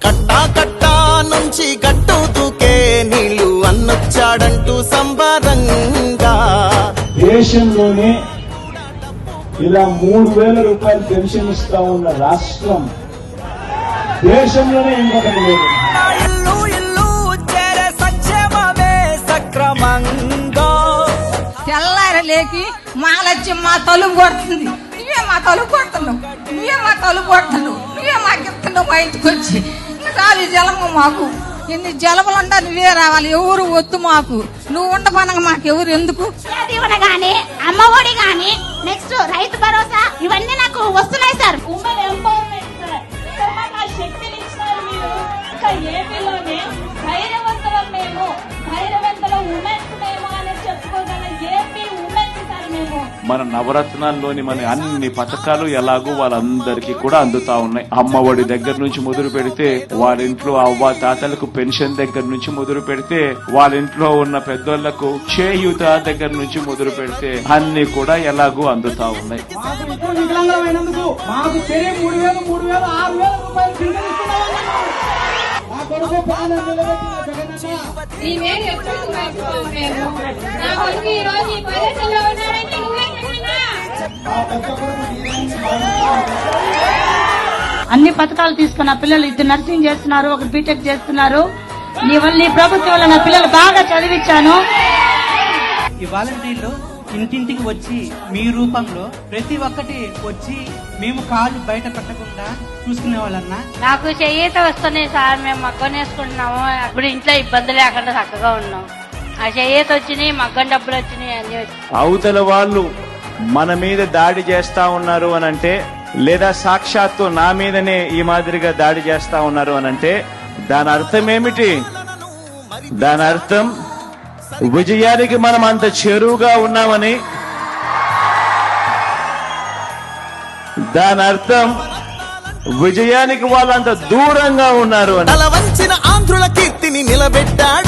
కట్టా కట్టా నుంచి గట్టు దూకే నీళ్లు అన్నొచ్చాడంటూ సంబరంగా దేశంలోనే ఇలా 3,000 రూపాయలు పెన్షన్ ఇస్తా ఉన్న రాష్ట్రం దేశంలోనే ఇంకొకటి లేదు. ఇల్లు ఇల్లు చేరే సత్యమే సక్రమంగా తెల్లారలేకి మాలచ్చి మా తలుపు కొడుతుంది. నువ్వే మా తలుపు కొడుతున్నావు, నువ్వే మా తలుపు కొడుతున్నావు, నువ్వే మాకు ఇస్తున్నావు మా ఇంటికి వచ్చి. చాలు జలము మాకు, ఎన్ని జలములు ఉండా నువ్వే రావాలి, ఎవరు వద్దు మాకు. నువ్వు ఉండపనగా మాకు ఎవరు ఎందుకు? దీవెన గాని, అమ్మఒడి గాని, నెక్స్ట్ రైతు భరోసా ఇవన్నీ నాకు వస్తున్నాయి sir. Women empowerment sir. Sir మాకు ఆ శక్తిని ఇచ్చినారు మీరు. ఇంకా ఏపీలోనే ధైర్యవంతులం మేము, ధైర్యవంతుల ఉమెన్స్ మేము అని చెప్పుకోగల ఏపీ ఉమెన్స్ సార్ మేము. మన నవరత్నాల్లోని మన అన్ని పథకాలు ఎలాగో వాళ్ళందరికీ కూడా అందుతా ఉన్నాయి. అమ్మఒడి దగ్గర నుంచి మొదలు పెడితే వాళ్ళ ఇంట్లో అవ్వ తాతలకు పెన్షన్ దగ్గర నుంచి మొదలు పెడితే వాళ్ళ ఇంట్లో ఉన్న పెద్దోళ్లకు చేయూత దగ్గర నుంచి మొదలు పెడితే అన్ని కూడా ఎలాగో అందుతా ఉన్నాయి. వికలాంగులమైనందుకు మాకు చెరి 3,000, 3,000, 6,000 రూపాయలు పింఛన్ ఇస్తున్నామన్నా. మా కొడుకు ప్రాణం నిలబెట్టిన జగనన్న నీవేం ఎప్పుడు మర్చిపోవు మేము. నా కొడుకు ఈ రోజు ఈ పరిస్థితిలో ఉన్నాడంటే నువ్వే జగనన్నా. మా పెద్ద కొడుకు దీనాన్ని భావిస్తున్నాడు. అన్ని పథకాలు తీసుకున్న పిల్లలు 2 నర్సింగ్ చేస్తున్నారు, 1 బీటెక్ చేస్తున్నారు. నీ వల్ల నీ ప్రభుత్వం వల్ల నా పిల్లలు బాగా చదివించాను. ఈ వాలంటీర్లు ఇంటింటికి వచ్చి మీ రూపంలో ప్రతి ఒక్కటి వచ్చి మేము కాళ్ళు బయట పెట్టకుండా చూసుకునే వాళ్ళన్నా. నాకు చేయూత వస్తున్నాయి సార్, మేము మగ్గం వేసుకుంటున్నాము. అప్పుడు ఇంట్లో ఇబ్బంది లేకుండా చక్కగా ఉన్నాం. ఆ చేయూత వచ్చినాయి, మగ్గం డబ్బులు వచ్చినాయి, అన్ని వచ్చినాయి. అవతల వాళ్ళు మన మీద దాడి చేస్తా ఉన్నారు అనంటే, లేదా సాక్షాత్తు నా మీదనే ఈ మాదిరిగా దాడి చేస్తా ఉన్నారు అనంటే దాని అర్థం ఏమిటి? దాని అర్థం విజయానికి మనం అంత చేరువుగా ఉన్నామని, దాని అర్థం విజయానికి వాళ్ళంత దూరంగా ఉన్నారు అని. తల వంచిన ఆంధ్రుల కీర్తిని నిలబెట్టాడు